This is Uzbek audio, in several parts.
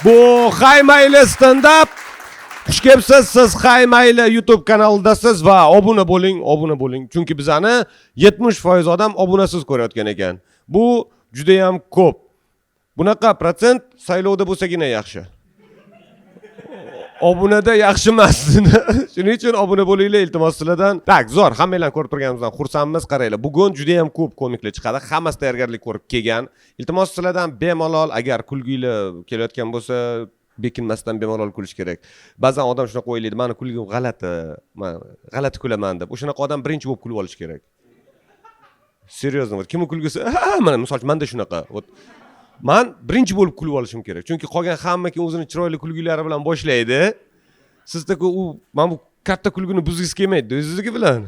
Bu Haymayli stand up. Xush kelibsiz. Siz Haymayli YouTube kanalidasiz va obuna bo'ling. Chunki bizani 70% odam obunasiz ko'rayotgan ekan. Bu juda ham ko'p. Bunaqa protsent saylovda bo'lsagina yaxshi. Obunada yaxshi emas. Shuning uchun obuna bo'linglar iltimos sizlardan. Tak, zo'r, hammanglar ko'rib turganimizdan xursandmiz. Qaranglar, bugun juda ham ko'p komiklar chiqadi. Hammasi tayyorgarlik ko'rib kelgan. Iltimos sizlardan bemalol agar kulginglar kelayotgan bo'lsa, bekinmasdan bemalol kulish kerak. Ba'zan odam shunaqa o'ylaydi, meni kulgim g'alati, men g'alati kulaman deb. O'shanaqa odam birinchi bo'lib kulib olish kerak. Seriyozno, kim kulgisi? Mana misol menda shunaqa. Men birinchi bo'lib kulib olishim kerak. Chunki qolgan hamma kim o'zini chiroyli kulgilari bilan boshlaydi. Sizda men bu katta kulgini buzgisi kelmaydi, o'zingizniki bilan.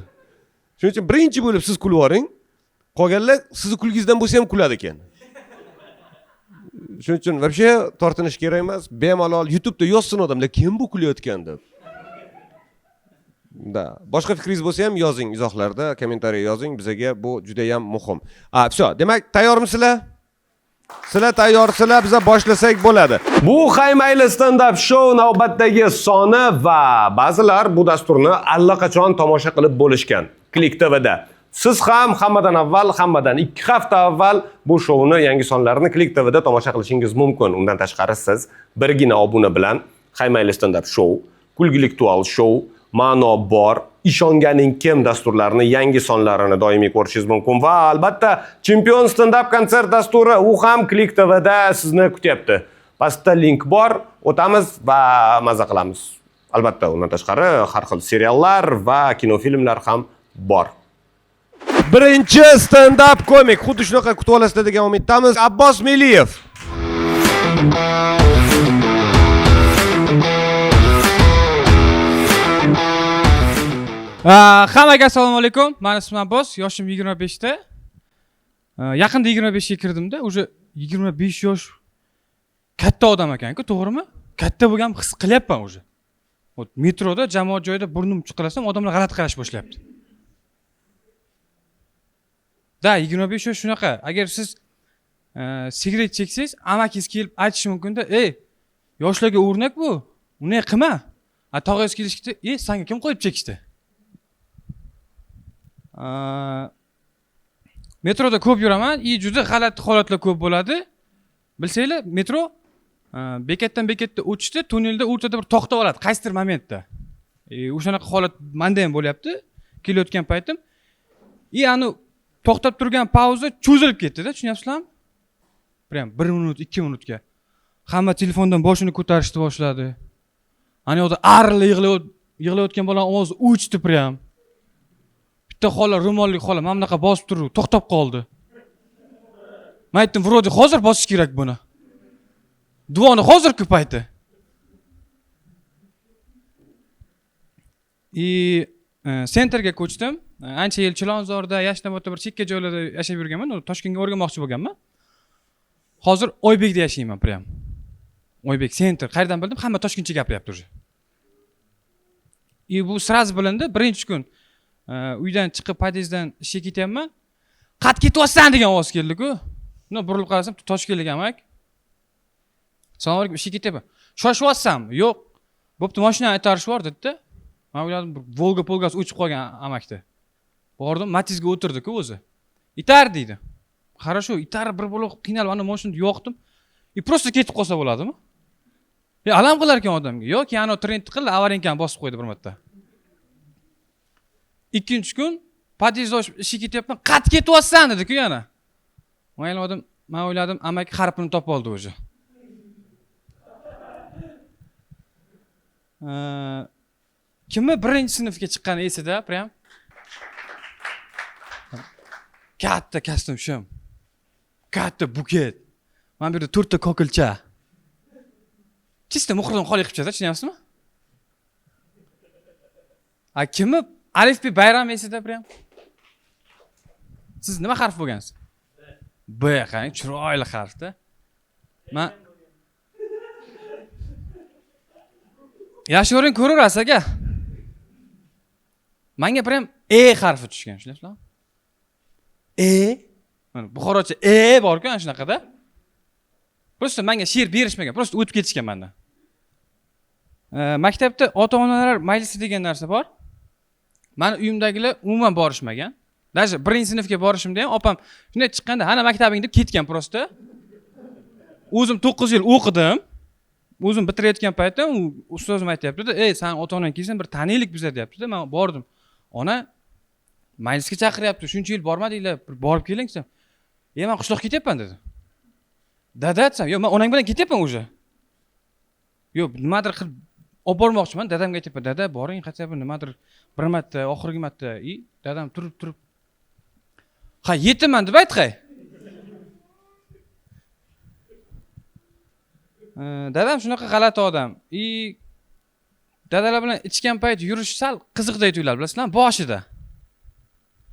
Shuning uchun birinchi bo'lib siz kulib oling. Qolganlar sizni kulgingizdan bo'lsa ham kuladi ekan. Shuning uchun вообще tortinish kerak emas. Bemalol YouTube'da yozsin odamlar, kim bu kulayotgan deb. Da. Boshqa fikringiz bo'lsa ham yozing izohlarda, kommentariy yozing, bizga bu juda ham muhim. Все, demak, tayyormisizlar? Sizlar tayyorsizlar, biz boshlasak bo'ladi. Bu Haymayli stand-up show navbatdagi soni va ba'zilar bu dasturni allaqachon tomosha qilib bo'lishgan. Click TVda. Siz ham hammadan 2 hafta avval bu showni yangi sonlarini Click TVda tomosha qilishingiz mumkin. Undan tashqari siz birgina obuna bilan Haymayli stand-up show, kulgiliktual show, ma'no bor, ishonganing kim dasturlarini yangi sonlarini doimiy ko'rishingiz mumkin va albatta Chempion stand-up konsert dasturi u ham Click TVda sizni kutyapti. Pastda link bor, o'tamiz va maza qilamiz. Albatta undan tashqari har xil seriallar va kinofilmlar ham bor. Birinchi stand-up komik, xuddi shunaqa kutib olasizlar degan umiddamiz. Abbos Meliyev. Hammaga assalomu alaykum. Men ismim Abbos, yoshim 25 ta. Yaqinda 25 ga kirdimda, o'sha 25 yosh katta odam ekan-ku, to'g'rimi? Katta bo'lgan his qilyapman o'sha. Metroda, jamoat joyida burnim chiqarsam, odamlar g'alati qarashni boshlayapti. Da, 25 yosh shunaqa. Agar siz sigaret cheksangiz, amakingiz kelib aytishi mumkin-da, "Ey, yoshlarga o'rnak bu. Uni qilma." Tog'ingiz kelishdi, "Ey, senga kim qo'yib chekishdi?" Metroda ko'p yuraman, juda g'alati holatlar ko'p bo'ladi. Bilsanglar, metro bekatdan bekatga o'tishda, tunnelda o'rtada bir to'xtab oladi, qaysidir momentda. O'shanaqa holat menda ham bo'lyapti. Kelayotgan paytim, ani to'xtab turgan pauza cho'zilib ketdi-da, tushunyapsizlarmi? Prям 1 minut, 2 minutga. Hamma telefondan boshini ko'tarishni boshladi. Ana yoqda arli yig'layotgan bola ovozi o'chdi prям. Bitta xola, ro'molli xola mana bunaqa bosib turib, to'xtab qoldi. Men aytdim, "Vrodi, hozir bosish kerak buni. Duvoni hozirgi payti." Sentrga ko'chdim. Ancha yil Chilonzorda, Yashnobodda bir chekka joylarda yashab yurganman. Toshkentga o'rganmoqchi bo'lganman. Hozir Oybekda yashayman prям. Oybek Center. Qayerdan bildim? Hamma toshkentcha gapiryapti o'sha. Bu sraz bilindi. Birinchi kun uydan chiqib podyezddan ishga ketyapman. "Qat ketyapsan" degan ovoz keldi-ku. Burilib qarasam, toshkentlik amak. "Assalomu alaykum, ishga ketyapman." "Shoshyapsanmi?" "Yo'q. Bo'pti, mashinani aytarish bor" dedi-da. Men o'yladim, Volga polgasi o'chib qolgan amakda. Bordim, Matizga o'tirdi-ku o'zi. "Itar" dedi. "Хорошо, itar bir bo'loq qiynalib ana mashinani yoqdim. Просто ketib qolsa bo'ladimi?" Alam qilar ekan odamga. Yo'q, ana trend qildi, avarenkani bosib qo'ydi bir marta. Ikkinchi kun podyezd ochib ishga ketyapman. "Qat ketyapsan" dedi-ku yana. Men o'yladim, amak harfini topib oldi o'zi. Kimni birinchi sinfga chiqqani esida, prям. Katta kostyum shim. Katta buket. Men bu yerda 4 ta kokilcha. Chista muhrdan xoli qilib chiqadi, tushunyapsizmi? Kimni alifbi bayram esida, prям. Siz nima harf bo'lgansiz? B, qarang, chiroyli harfda. Men Yashoring ko'raverasiz aka. Menga prям E harfi tushgan, tushunasizlarmi? Mana Buxorocha bor-ku ana shunaqada. Prosta menga she'r berishmagan, prosta o'tib ketishgan mendan. Maktabda ota-onalar majlisi degan narsa bor. Meni uyimdagilar umuman borishmagan. Даже 1-sinfga borishimda ham opam shunday chiqqanda, "Hana maktabing" deb ketgan prosta. O'zim 9 yil o'qidim. O'zim bitirayotgan paytda ustozim aytayapti-da, "Ey, sen ota-onang kelsin, bir taniylik biza" deyapti-da. Men bordim. "Ona, majlisga chaqiryapti, shuncha yil bormadinglar, bir borib keling" desam, "Men qishloqqa ketyapman" dedi. "Dada" desam, "Yo'q, men onang bilan ketyapman o'sha." "Yo'q, nimadir qilib olib bormoqchiman." Dadamga aytayapman, "Dada, boring, qaytayapman, nimadir bir marta, oxirgi marta." Dadam turib, "Ha, yetaman" deb aytqay. Dadam shunaqa g'alati odam. Dadalar bilan ichgan payt yurish sal qiziqday tuyuladi, bilasizlar, boshida.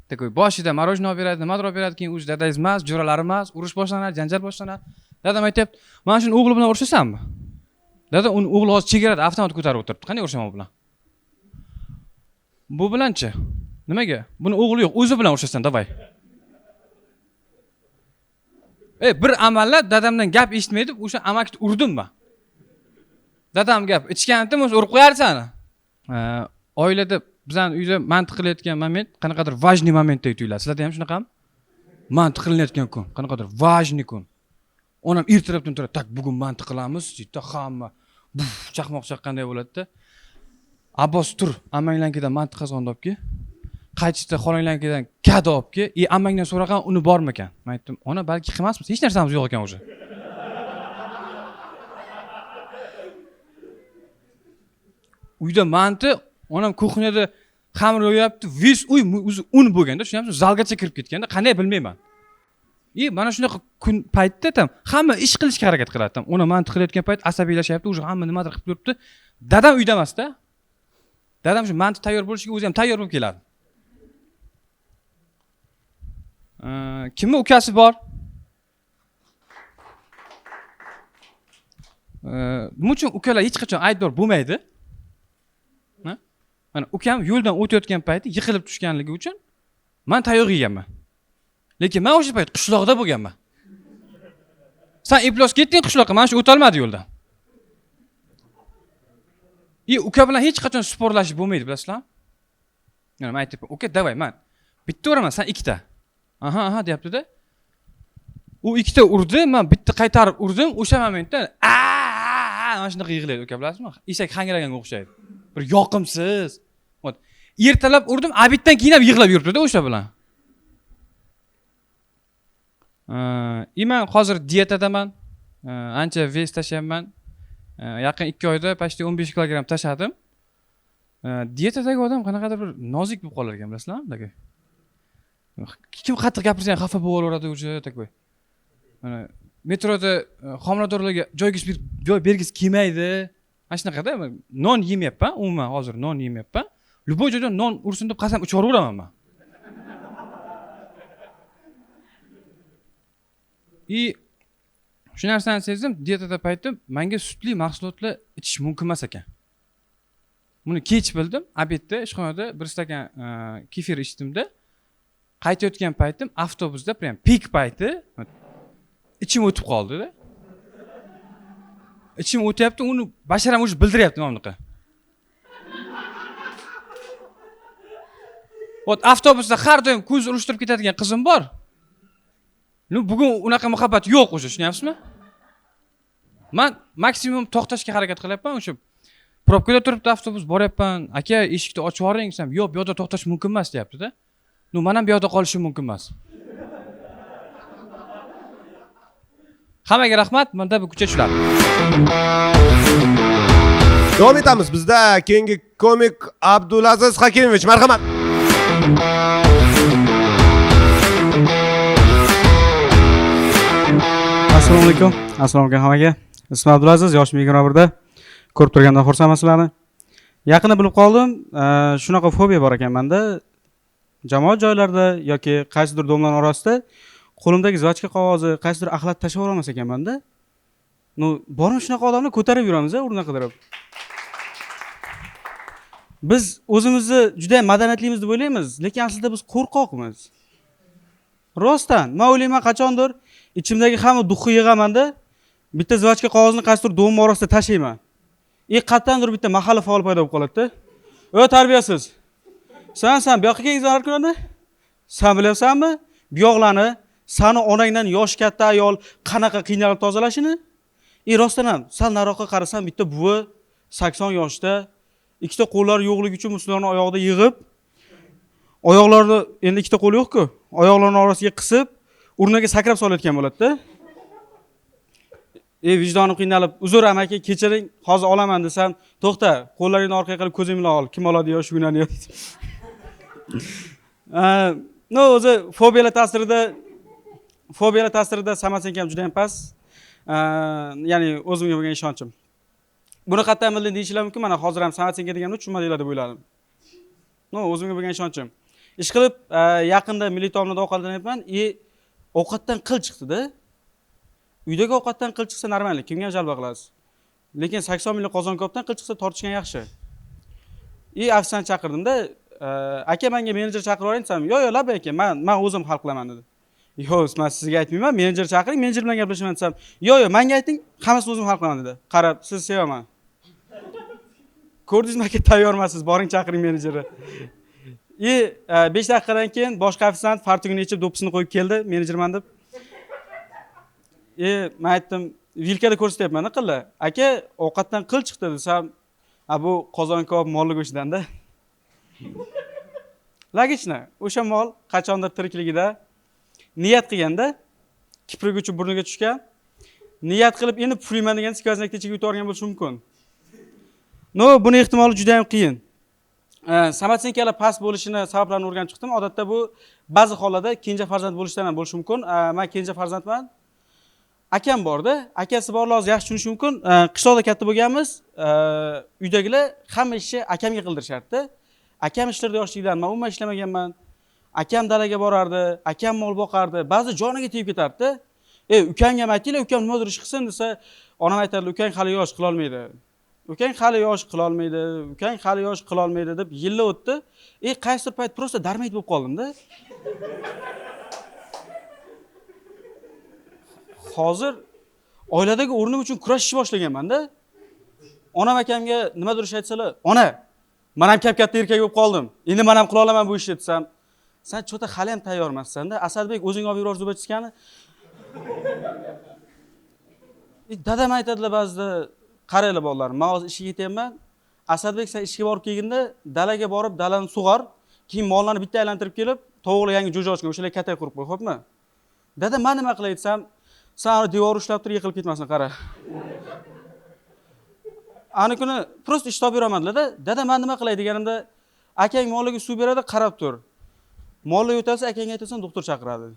Takoy boshida marojno olib beradi, nimadir olib beradi, keyin o'zi dadangiz emas, jo'ralar emas, urush boshlanadi, janjal boshlanadi. Dadam aytayapti, "Mana shuni o'g'li bilan urushasanmi?" Dada uni o'g'li hozir chegarada avtomat ko'tarib o'tiribdi. Qanday urushaman u bilan? Bu bilanchi? Nimaga? Buni o'g'li yo'q, o'zi bilan urushasan, davay. Bir amallab dadamdan gap eshitmaydi, o'sha amakni urdim men. Dadam gap ichgandim, o'zi urib qo'yar seni. Oilada bizning uyda mantiq qilayotgan moment qanaqadir важный momentdek tuyuladi. Sizlarda ham shunaqami? Mantiq qilayotgan kun, qanaqadir важный kun. Onam ertalabdan turib, "Tak, bugun mantiq qilamiz" deydi, hamma chaqmoq chaqqanday bo'ladi-da. "Abbos, tur, amanglarnikidan mantiq qozonni olib kel. Qaytishda xolanglarnikidan kada olib kel. Amangdan so'ragan uni bormi ekan?" Men aytdim, "Ona, balki qilmasmiz, hech narsamiz yo'q ekan o'sha." Uyda manti, onam kuxnyada xamir yo'yapti, vis uy o'zi un bo'lganda, tushunamsiz, zalgacha kirib ketganda, qanday bilmayman. Mana shunaqa kun paytda tam hamma ish qilishga harakat qiladi. Tam ona mantiq qilayotgan payt asabiylashyapti, o'sha hamma nimadir qilib turibdi. Dadam uyda emas-da. Dadam shu mantiq tayyor bo'lishiga o'zi ham tayyor bo'lib keladi. Kimni ukasi bor? Nima uchun ukalar hech qachon aybdor bo'lmaydi? Mana ukam yo'ldan o'tayotgan payti yiqilib tushganligi uchun men tayoq yeganman. Lekin men o'sha payt qishloqda bo'lganman. Sen iplos ketding qishloqqa, men shu o'ta olmadi yo'ldan. Uka bilan hech qachon sporlashib bo'lmaydi, bilasizlar? Men aytibman, "Uka, davay, men bitta uraman, sen ikkita." Aha deyapti-da. U ikkita urdi, men bitta qaytarib urdim. O'sha momentda mana shunaqa yig'laydi uka, bilasizmi? Eshak hangraganga o'xshaydi. Bir yoqimsiz. Ertalab urdim, abitdan keyin ham yig'lab yuribdi-da o'sha bilan. Men hozir dietadaman. Ancha vez tashlayapman. Yaqin 2 oyda pashti 15 kilogram tashladim. Dietadagi odam qanaqadir bir nozik bo'lib qolar ekan, bilasizlarmi? Kim qattiq gapirsa ham xafa bo'lib olaveradi o'sha takoy. Mana metroda homiladorlarga joy bergisi kelmaydi. Mana shunaqada non yemayapman, umuman hozir non yemayapman. Любой joydan non ursin deb qasam icharaveraman men. Shu narsani sezdim, dietada paytim menga sutli mahsulotlar ichish mumkin emas ekan. Buni kech bildim, obedda ishxonada bir stakan kefir ichdimda. Qaytayotgan paytim avtobusda, prям pik payti ichim o'tib qoldi-da. Ichim o'tyapti, uni basharam o'zi bildiryapti mana bunaqa. Avtobusda har doim ko'z urishtirib ketadigan qizim bor. Bugun unaqa muhabbat yo'q o'sha, tushunyapsizmi? Men maksimum to'xtashga harakat qilyapman, o'sha probkada turibdi avtobus, boryapman. "Aka, eshikni ochib yuboring" desam, "Yo'q, bu yerda to'xtash mumkin emas" deyapti-da. Men ham bu yerda qolishim mumkin emas. Hammaga rahmat, menda bu kucha tushadi. Davom etamiz. Bizda keyingi komik Abdulaziz Hakimovich, marhamat. Assalomu alaykum. Assalomu alaykum hammaga. Ismim Abdulaziz, yoshim 21da. Ko'rib turgandan xursandman sizlarni. Yaqinda bilib qoldim, shunaqa fobiya bor ekan menda. Jamoat joylarida yoki qaysidir domlar orasida qo'limdagi zvachka qog'ozi qaysidir axlat tashlab olmas ekanman-da. Bormi shunaqa odamlar ko'tarib yuramiz, o'rnidan qidirib. Biz o'zimizni juda madaniyatlimiz deb o'ylaymiz, lekin aslida biz qo'rqoqmiz. Rostdan, men o'ylayman qachondir ichimdagi hamma duxni yig'aman-da, bitta zvachka qog'ozni qaysidir do'm orasida tashlayman. Qayerdandir bitta mahalla faol paydo bo'lib qoladi-da. Tarbiyasiz. Sen bu yoqqa kelgan har kuni. Sen bilasanmi? Bu yoqlarni sani onangdan yosh katta ayol qanaqa qiynalib tozalashini? Rostdan ham, sal nariroqqa qarasam bitta buvi 80 yoshda, ikkita qo'llari yo'qligi uchun musulmon oyog'ida yig'ib, oyoqlarini endi ikkita qo'li yo'q-ku, oyoqlarini orasiga qisib, o'rniga sakrab solayotgan bo'ladi-da. Vijdonim qiynalib, "Uzr amaki, kechiring, hozir olaman" desam, "To'xta, qo'llaringni orqaga qilib ko'zing bilan ol. Kim oladi yo shu kunani?" No, o'zi fobiyalar ta'sirida samoocenka ham juda ham past. Ya'ni o'zimga bo'lgan ishonchim. Buni qayerdan bilding deyishingiz mumkin. Mana hozir ham samoocenka deganni tushunmadinglar deb o'yladim. No, o'zimga bo'lgan ishonchim. Ish qilib, yaqinda milliy taomlarda ovqatlanyapman. Ovqatdan qil chiqdi-da. Uydagi ovqatdan qil chiqsa normal, kimga ham jalba qilasiz. Lekin 80 million qozonkopdan qil chiqsa tortishgan yaxshi. Afsan chaqirdim-da, aka menga menejer chaqirib yuboring desam, "Yo'q, laba aka, men o'zim hal qilaman" dedi. "Yo'q, men sizga aytmayman, menejer chaqiring, menejer bilan gaplashaman" desam, "Yo'q, menga ayting, hammasini o'zim hal qilaman" dedi. Qarab, sizni sevaman. Ko'rdingizmi aka, tayyormisiz, boring chaqiring menejerni. 5 daqiqadan keyin boshqa ofisant fartugini yechib do'ppisini qo'yib keldi, menejerman deb. Men aytdim, vilkada ko'rsatyapman-da qilla. "Aka, ovqatdan qil chiqdi" desam, bu qozonkop molli go'shtdan-da. Logichna, o'sha mol qachondir tirikligida niyat qilganda, kiprigi uchun burniga tushgan, niyat qilib endi puflayman degan skvoznak ichiga yuborgan bo'lishi mumkin. No, buni ehtimoli juda ham qiyin. Samoocenkalar past bo'lishini sabablarini o'rganib chiqdim. Odatda bu ba'zi hollarda kenja farzand bo'lishdan ham bo'lishi mumkin. Men kenja farzandman. Akam borda, akasi borlar hozir yaxshi tushunish mumkin. Qishloqda katta bo'lganmiz, uydagilar hamma ishni akamga qildirishardi. Akam ishlarda yoshligidan men umuman ishlamaganman. Akam dalaga borardi, akam mol boqardi, ba'zi joniga tegib ketardi. Ukamga ham aytinglar, ukam nimadir ish qilsin desa, onam aytardi, "Ukang hali yosh, qila olmaydi. Ukang hali yosh, qila olmaydi. Ukang hali yosh, qila olmaydi" deb yillar o'tdi. Qaysidir payt prosta darmayt bo'lib qoldim-da. Hozir oiladagi o'rnim uchun kurashishni boshlaganman-da. Onam akamga nimadir ish aytsalar, "Ona, men ham katta erkak bo'lib qoldim. Endi men ham qila olaman bu ishni" desam, "Sen cho'ta hali ham tayyor emassan-da. Asadbek o'zing olib yuror zubachkani." Dadam aytadilar ba'zida, "Qaranglar bolalar, men hozir ishga ketyapman. Asadbek sen ishga borib kelganda, dalaga borib, dalani sug'or, keyin mollarni bitta aylantirib kelib, tovuqlar yangi jo'ja ochgan, o'shalarga katta qurib qo'y, xo'pmi?" Dada, men nima qilay desam, "Sen devor ushlab tur, yiqilib ketmasin, qara." Ana kuni prosta ish topib yuramandilar-da. "Dada, men nima qilay?" deganimda, "Akang mollarga suv beradi, qarab tur. Mollar yo'talsa, akangga aytasan, doktor chaqiradi."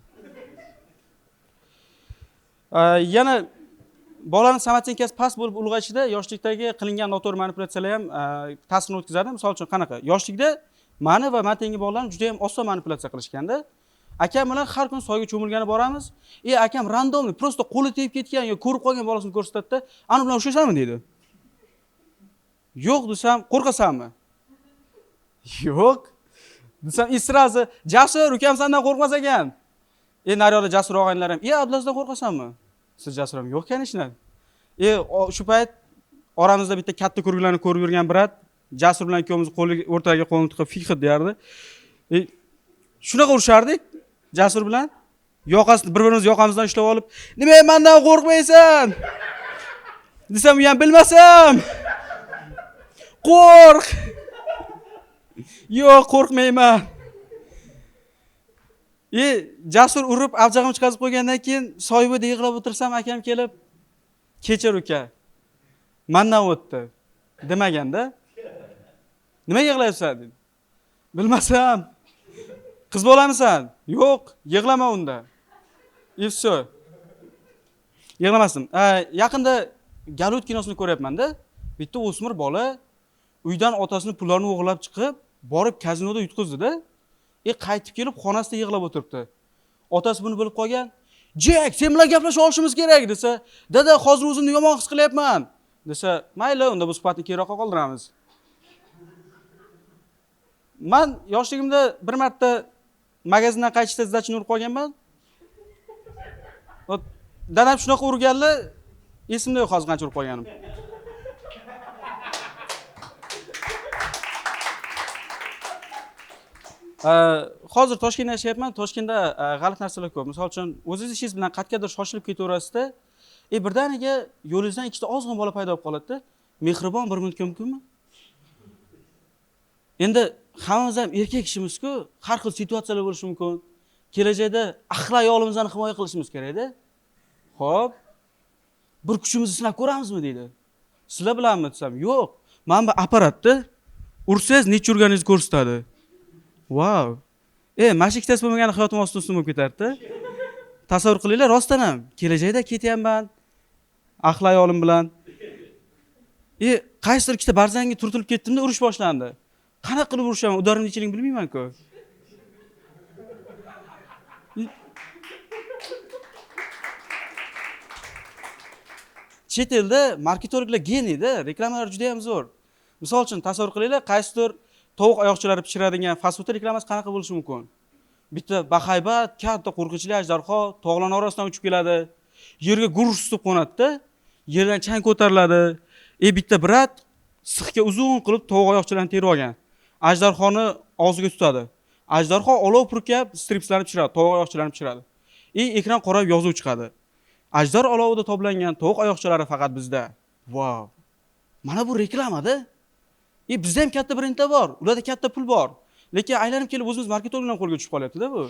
Yana bolaning samoochenkasi past bo'lib ulg'ayishida yoshlikdagi qilingan noto'g'ri manipulyatsiyalar ham ta'sirini o'tkazadi. Misol uchun qanaqa? Yoshlikda meni va men tengi bolalarni juda ham oson manipulyatsiya qilishganda, akam bilan har kun soyga cho'milgani boramiz. Akam randomli, prosta qo'li tegib ketgan yo ko'rib qolgan bolasini ko'rsatdi-da, "Ani bilan ushlaysanmi?" deydi. "Yo'q" desam, "Qo'rqasanmi?" "Yo'q" desam, "Srazi, Jasur, ukam sendan qo'rqmas ekan." Naryoqda Jasur og'aynilarim, "Abdulazdan qo'rqasanmi?" Siz Jasur ham, "Yo'q kanishlar." Shu payt oramizda bitta katta ko'rglarni ko'rib yurgan brat Jasur bilan ikkovimiz o'rtaga qo'lni tiqib "Fiqh" derdi. Shunaqa urushardik Jasur bilan. Bir-birimizni yoqamizdan ushlab olib, "Nima mendan qo'rqmaysan?" desam, u ham bilmasam. "Qo'rq." "Yo'q, qo'rqmayman." Jasur urib, abjag'im chiqazib qo'ygandan keyin soyibada yig'lab o'tirsam, akam kelib, "Kechir uka. Mendan o'tdi" demaganda, "Nima yig'layapsan?" dedi. "Bilmasam." "Qiz bo'lamisan?" "Yo'q, yig'lama unda." Все. Yig'lamasin. Yaqinda Galut kinosini ko'ryapman-da. Bitta o'smir bola uydan otasini pullarini o'g'irlab chiqib, borib kazinoda yutqizdi-da. Qaytib kelib xonasida yig'lab o'tiribdi. Otasi buni bilib qolgan. "Jack, sen bilan gaplashib olishimiz kerak" desa, "Dada, hozir o'zimni yomon his qilyapman" desa, "Mayli, unda bu suhbatni keyinroqqa qoldiramiz." Men yoshligimda bir marta magazindan qaytishda zdachini urib qolganman. Dadam shunaqa urganlar, Esimda yo'q hozir qancha urib qo'yganim. Hozir Toshkentda yashayapman. Toshkentda g'alati narsalar ko'p. Misol uchun, o'zingiz ishingiz bilan qayergadir shoshilib ketaverasizda, birdaniga yo'lingizdan ikkita ozg'in bola paydo bo'lib qoladi-da. Mehribon bir minutga mumkinmi? Endi hammamiz ham erkak kishimiz-ku, har xil situatsiyalar bo'lishi mumkin. Kelajakda ahli ayolimizni himoya qilishimiz kerak-da. Xo'p, bir kuchimizni sinab ko'ramizmi deydi. Sizlar bilanmi desam, yo'q. Mana bu apparatda ursangiz necha urganingizni ko'rsatadi. Wow. Mana shu ikkitasi bo'lmaganda hayotim ostin-ustin bo'lib ketardi-da. Tasavvur qilinglar, rostdan ham kelajakda ketyapman ahli ayolim bilan. Qaysidir ikkita barzangi turtilib ketdimda urush boshlandi. Qanaqa qilib urushaman, udarimni nechiligini bilmayman-ku. Chet elda marketorglar geniyda, reklamalar juda ham zo'r. Misol uchun tasavvur qilinglar, qaysidir tovuq oyoqchalari pishiradigan fast food reklamasi qanaqa bo'lishi mumkin? Bitta bahaybat, katta qo'rqinchli ajdarho tog'lar orasidan uchib keladi. Yerga gursh tutib qo'nadi-da, yerdan chang ko'tariladi. Bitta brat sixga uzun qilib tovuq oyoqchalarini terib olgan. Ajdarxoni og'ziga tutadi. Ajdarho olov purkab stripslarni pishiradi, tovuq oyoqchalarini pishiradi. Ekran qorayib yozuv chiqadi. Ajdar olovida toblangan tovuq oyoqchalari faqat bizda. Wow. Mana bu reklamada. Bizda ham katta brendlar bor, ularda katta pul bor. Lekin aylanib kelib o'zimiz marketorlardan qo'lga tushib qolyapti-da bu.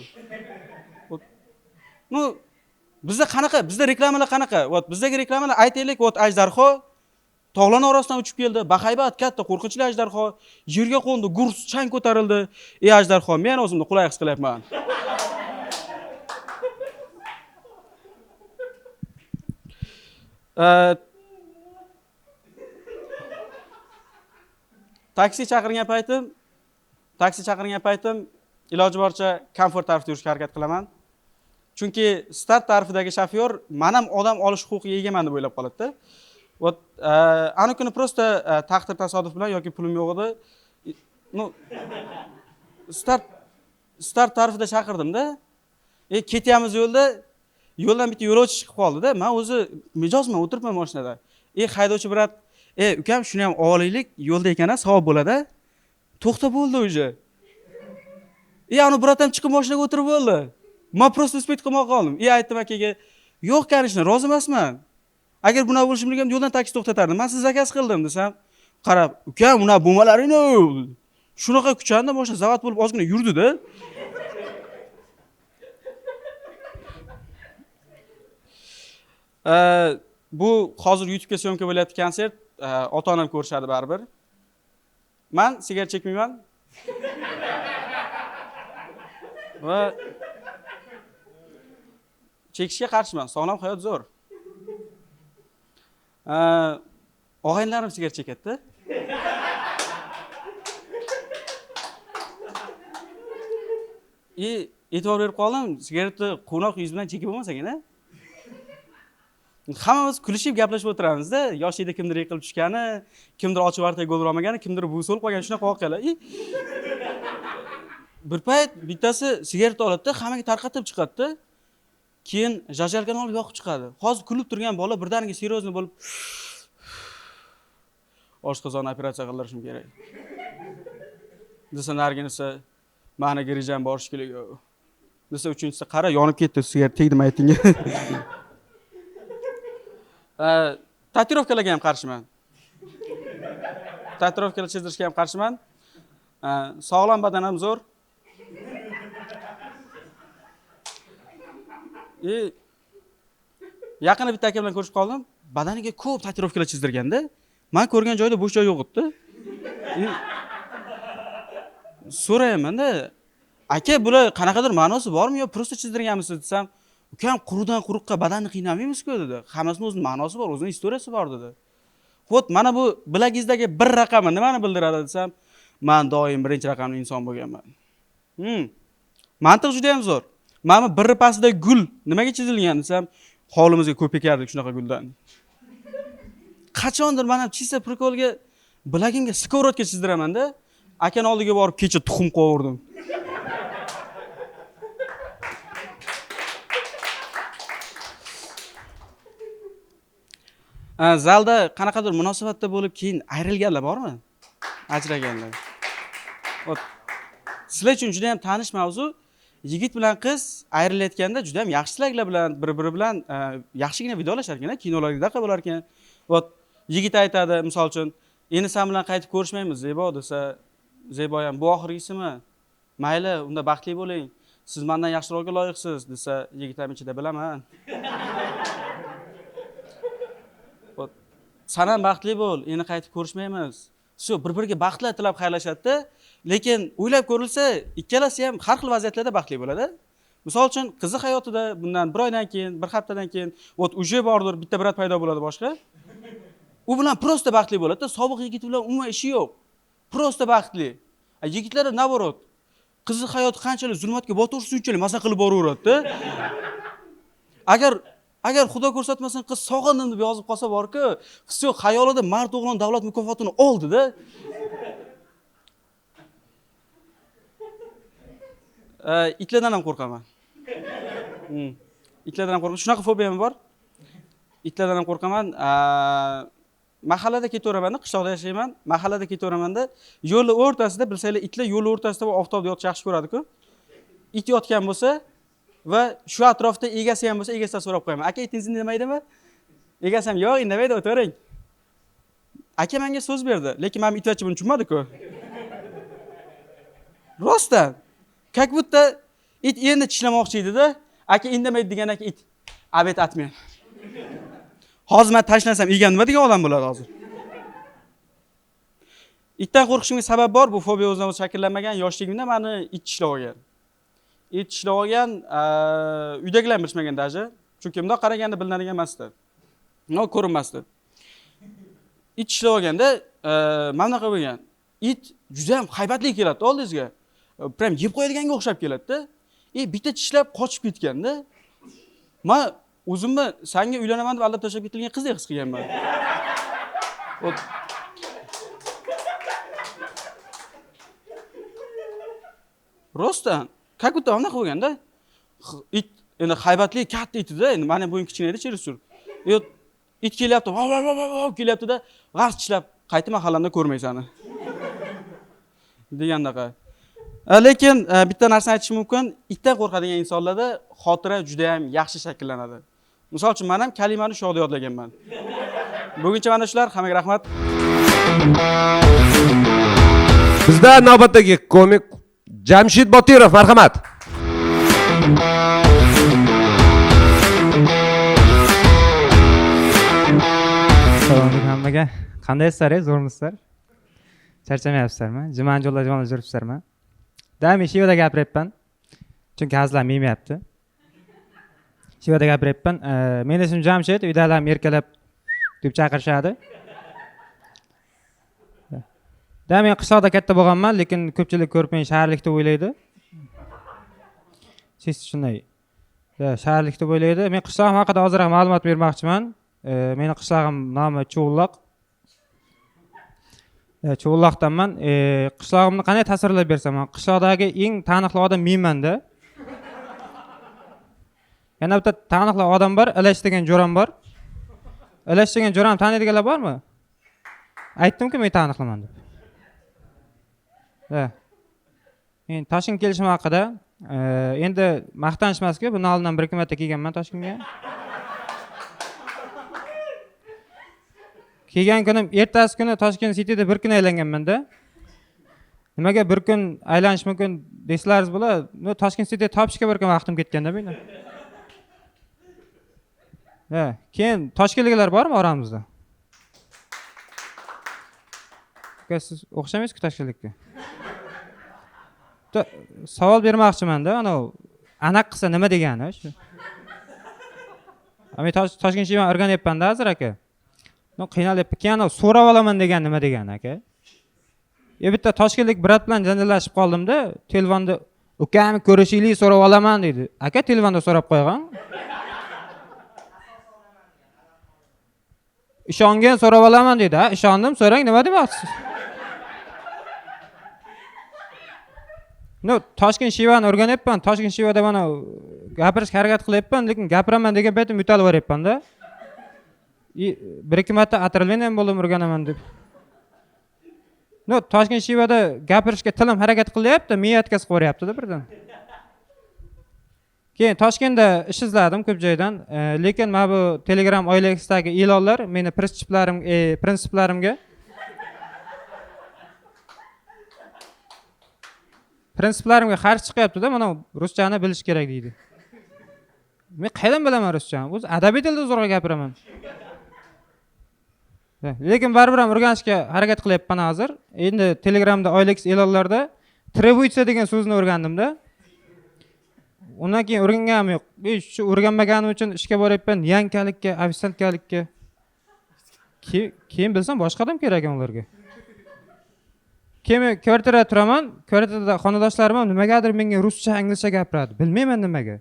Bizda qanaqa? Bizda reklamalar qanaqa? Bizdagi reklamalar aytaylik, ajdarho tog'lar orasidan uchib keldi, bahaybat katta qo'rqinchli ajdarho yerga qo'ndi, gurs chang ko'tarildi. Ajdarho, men o'zimni qulay his qilyapman. Taksi chaqirgan paytim iloji boricha komfort tarafda yurishga harakat qilaman. Chunki start tarafidagi shofyor men ham odam olish huquqiga egaman deb o'ylab qoladi-da. Ana kuni prosta taqdir tasodif bilan yoki pulim yo'q edi. Start tarafida chaqirdim-da. Ketyapmiz yo'ldan bitta yo'lovchi chiqib qoldi-da. Men o'zi mijozman, o'tiribman mashinada. Haydovchi brat, ukam shuni ham olaylik, yo'lda ekan-a, savob bo'ladi. To'xta bo'ldi o'zi. Uni brat ham chiqib mashinaga o'tirib bo'ldi. Men prosta uspet qilmoq qoldim. Aytdim akaga, yo'q kanishni, rozi emasman. Agar buni bo'lishimligim yo'ldan taksi to'xtatardim. Men siz zakaz qildim desam, qarab, ukam, buni bo'lmalaringni. Shunaqa kuchanda mashina zavod bo'lib ozgina yurdi-da. Bu hozir YouTube'ga syomka bo'layotgan konsert, ota-onam ko'rishadi baribir. Men sigaret chekmayman. Va chekishga qarshiman. Sog'lom hayot zo'r. Og'aynilarim sigaret chekadi-da. E'tibor berib qoldim, sigaretni qo'noq yuz bilan chekib bo'lmasagina. Hammamiz kulishib gaplashib o'tiramiz-da. Yoshlikda kimdir yiqilib tushgani, kimdir ochiq vartaga gol urolmagani, kimdir buvi so'lib qolgan shunaqa voqealar. Bir payt bittasi sigaret oladi-da, hammaga tarqatib chiqadi-da. Keyin jajalkani olib yoqib chiqadi. Hozir kulib turgan bola birdaniga seryozni bo'lib oshqozon operatsiya qildirishim kerak. Desa narginisi, ma'naga rejam borish kerak. Desa uchinchisi, qara, yonib ketdi, sigaret tegdimi aytingga. Tatuirovkalarga ham qarshiman. Tatuirovkalar chizdirishga ham qarshiman. Sog'lom badan ham zo'r. Yaqinda bitta aka bilan ko'rishib qoldim. Badaniga ko'p tatuirovkalar chizdirganda, men ko'rgan joyda bo'sh joy yo'q edi. So'rayman-da, aka, bular qanaqadir ma'nosi bormi yo prosta chizdirganmisiz desam, ukam quruqdan quruqqa badanni qiynamaymiz-ku dedi. Hammasinin o'zining ma'nosi bor, o'zining istoriyasi bor dedi. Xo'p, mana bu bilagingizdagi bir raqami nimani bildiradi desam, men doim birinchi raqamli inson bo'lganman. Mantiq juda ham zo'r. Mana bir pastida gul nimaga chizilgan desam, hovlimizga ko'p ekardik shunaqa guldan. Qachondir men ham chizsa prikolga bilagimga skorotka chizdiraman-da, akani oldiga borib kecha tuxum qovurdim. Zalda qanaqadir munosabatda bo'lib, keyin ayrilganlar bormi? Ajraganlar. Sizlar uchun juda ham tanish mavzu. Yigit bilan qiz ayrilayotganda juda ham yaxshi tilaklar bilan bir-biri bilan yaxshigina vidolashar ekan, kinolarda bo'lar ekan. Yigit aytadi, misol uchun, "Endi sen bilan qaytib ko'rishmaymiz, Zebo" desa, Zebo ham "Bu oxirgisimi? Mayli, unda baxtli bo'ling. Siz mendan yaxshiroqqa loyiqsiz" desa, yigit ham ichida "Bilaman. Sen ham baxtli bo'l, endi qaytib ko'rishmaymiz." Shu bir-biriga baxtlar tilab xayrlashadi-da, lekin o'ylab ko'rilsa, ikkalasi ham har xil vaziyatlarda baxtli bo'ladi. Misol uchun, qizi hayotida bundan bir oydan keyin, bir haftadan keyin uje bordir, bitta brat paydo bo'ladi boshqa. U bilan prosta baxtli bo'ladi-da, sobiq yigit bilan umuman ishi yo'q. Prosta baxtli. Yigitlar navorot. Qizi hayot qanchalik zulmatga botirsa, shunchalik maza qilib boraveradi-da. Agar Xudo ko'rsatmasin qiz sog'indim deb yozib qolsa bor-ku, vsyo xayolida mard o'g'lon davlat mukofotini oldi-da. Itlardan ham qo'rqaman. Itlardan ham qo'rqaman. Shunaqa fobiyam bor. Itlardan ham qo'rqaman. Mahallada ketaveraman, qishloqda yashayman. Mahallada ketaveraman-da, yo'lning o'rtasida, bilsanglar, itlar yo'l o'rtasida va oftobda yotishni yaxshi ko'radi-ku. It yotgan bo'lsa va shu atrofda egasi ham bo'lsa, egasidan so'rab qo'yaman. "Aka, itingiz indamaydimi?" Egasi ham "Yo'q, indamaydi, o'tiring." Aka menga so'z berdi, lekin men itvachi buni tushunmadi-ku. Rostdan. Как будто it endi tishlamoqchi edi-da. Aka indamaydi degan aka it. Abet atmay. Hozir men tashlasam egan nima degan odam bo'ladi hozir? Itdan qo'rqishimga sabab bor. Bu fobiya o'zidan o'zi shakllanmagan. Yoshligimda meni it tishlab olgan. It tishlab olgan, uydagilar bilishmagan daji. Chunki bundoq qaraganda bilinadigan emasdi. No ko'rinmasdi. It tishlab olganda, mana bunaqa bo'lgan. It juda ham haybatli keladi oldingizga. Prям yeb qo'yilganga o'xshab keladi-da. Bitta tishlab qochib ketganda, men o'zimni senga uylanaman deb aldab tashlab ketilgan qizdek his qilganman. Rostdan, как будто anaqa bo'lganda, it endi haybatli katta edi-da, endi mana bo'yin kichkina edi, cherishur. It kelyapti, vav kelyapti-da, g'ars tishlab, qayta mahallamda ko'rmaysan degandaqa. Lekin bitta narsani aytishim mumkin, itdan qo'rqadigan insonlarda xotira juda ham yaxshi shakllanadi. Misol uchun men ham kalimani shu yoqda yodlaganman. Buguncha mana shular, hammaga rahmat. Bizda navbatdagi komik Jamshid Botirov, marhamat. Assalomu alaykum hammaga. Qandaysizlar, zo'rmisizlar? Charchamayapsizlarmi? Jimanjo'lar yuribsizlarmi? Doimiy Shivada gapiryapman. Chunki hazlam yemayapti. Shivada gapiryapman. Meni ismim Jamshid, uydagilarim erkalab deb chaqirishadi. Men qishloqda katta bo'lganman, lekin ko'pchilik ko'rib meni shaharlik deb o'ylaydi. Siz shunday. Shaharlik deb o'ylaydi. Men qishlog'im haqida ozroq ma'lumot bermoqchiman. Meni qishlog'im nomi Cho'g'loq. Cho'g'loqdanman. Qishlog'imni qanday tasvirlab bersam, qishloqdagi eng taniqli odam menman-da. Yana bitta taniqli odam bor, Ilash degan jo'ram bor. Ilash degan jo'ram taniydiganlar bormi? Aytdim-ku, men taniqliman deb. Men Toshkentga kelishim haqida endi maqtanish emas-ku, buni oldindan bir ikki marta kelganman Toshkentga. Kelgan kunim ertasi kuni Toshkent Cityda bir kun aylanganman-da. Nimaga bir kun aylanish mumkin deysalaringiz bo'ladi. Toshkent Cityda topishga bir kun vaqtim ketganda meni. Keyin Toshkentliklar bormi oramizda? Siz o'xshamaysiz-ku Toshkentlikka. Savol bermoqchiman-da, anaqa qilsa nima degani shu? Men Toshkent Shivani o'rganyapman-da hozir aka. Qiynalyapti. Keyin so'rab olaman degan nima degani aka? Bitta Toshkentlik brat bilan janjallashib qoldim-da, telefonda "Ukam ko'rishaylik, so'rab olaman" dedi. Aka telefonda so'rab qo'ygan. Ishongan so'rab olaman dedi. Ishondim, so'rang, nima demoqchisiz? Toshkent Shivani o'rganyapman. Toshkent Shivada mana gapirishga harakat qilyapman, lekin gapiraman degan paytim yo'talib boryapman-da. bir ikki marta atralmen ham bo'ldim o'rganaman deb. No, Toshkent Shivada gapirishga tilim harakat qilyapti, miya yetkazib qo'yapti-da birdan. Keyin Toshkentda ish izladim ko'p joydan, lekin mana bu Telegram oilasidagi e'lonlar meni prinsiplarimga qarshi chiqyapti-da, mana ruschani bilish kerak deydi. Men qayerdan bilaman ruschani? O'zi adabiy tilda zo'rg'a gapiraman. Lekin baribir ham o'rganishga harakat qilyapman hozir. Endi Telegramda OLX e'lonlarda tributsiya degan so'zni o'rgandim-da. Undan keyin o'rganganim yo'q. Shu o'rganmaganim uchun ishga boryapman, yankalikka, ofitsiantkalikka. Keyin bilsam boshqa odam kerak ekan ularga. Keyin kvartirada turaman, kvartirada xonadoshlarim ham nimagadir menga ruscha, inglizcha gapiradi. Bilmayman nimaga.